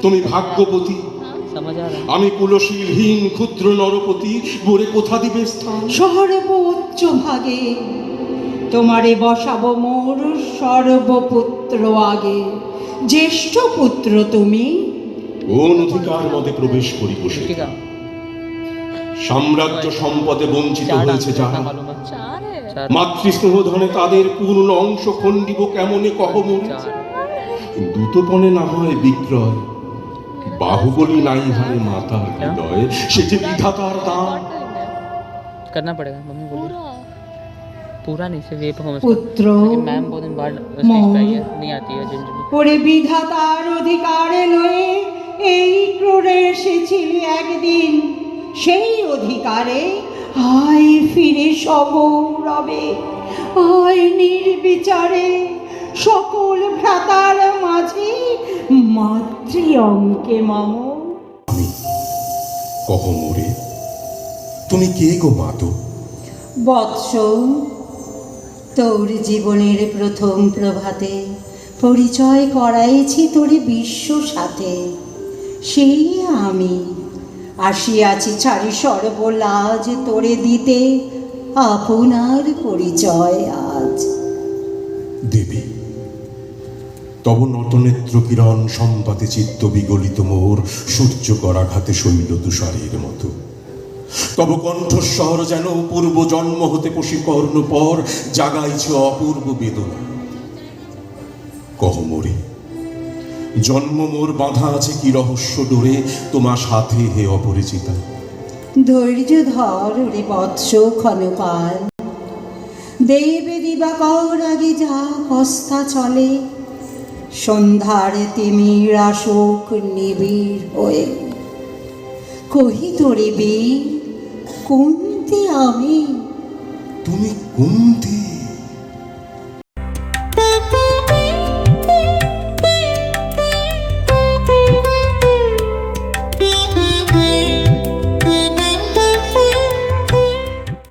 তুমি ভাগ্যবতী, আমি কুলশীলহীন ক্ষুদ্র নরপতি, মোরে কোথা দিবে স্থান? সর্বোচ্চ ভাগে তোমারে বসাবো মোর সর্বপুত্র আগে। জ্যেষ্ঠ পুত্র তুমি, কোন অধিকার মতে প্রবেশ করি বসে? সাম্রাজ্য সম্পদে বঞ্চিত হয়েছে যারা, মাতৃস্নেহ ধনে তাদের পূর্ণ অংশ খণ্ডিব কেমনে কহ মোরে? দ্রুতপণে না হয় বিক্রয়, বাহুবলী নাই হারে মাতার হৃদয়, সে যে বিধাতার দান। करना पड़ेगा मम्मी बोली पूरा नहीं से वे परफॉर्मेंस পুত্র मैम बहुत दिन बाद स्टेज पे आई है नहीं आती है जनरली ওরে বিধাতার অধিকারে লয়ে এই ক্রোড়ে এসেছিলি একদিন, সেই অধিকারে আয় ফিরে সগৌরবে, আয় নির্বিচারে সকল ভ্রাতার মাঝে মাতৃ অঙ্কে মম। আমি কহ মোরে, তুমি কে গো মাতো? বৎস, তোর জীবনের প্রথম প্রভাতে পরিচয় করাইছি তোরে বিশ্ব সাথে। সেই আমি আসিয়াছি ছাড়ি সর্বলাজ তোরে দিতে আপনার পরিচয় আজ। দেবী, তব নটনেত্র কিরণ সম্পাতে চিত্ত বিগলিত মোর সূর্য করাঘাতে শৈল তুষারের মতো। তব কণ্ঠস্বর যেন পূর্ব জন্ম হতে পশিকর্ণ পর জাগাইছে অপূর্ব বেদনা। কহ মোরে, জন্ম মোর বাঁধা আছে কি রহস্য ডোরে তোমার সাথে হে অপরিচিতা? ধৈর্য ধর রে বৎস ক্ষণকাল, দেবে দিবাকর আগে যা কস্তা চলে, সন্ধ্যার তিমির আশোক নিবিড় হয়ে কহি তোরে বীর কুন্তি আমি। তুমি কুন্তি?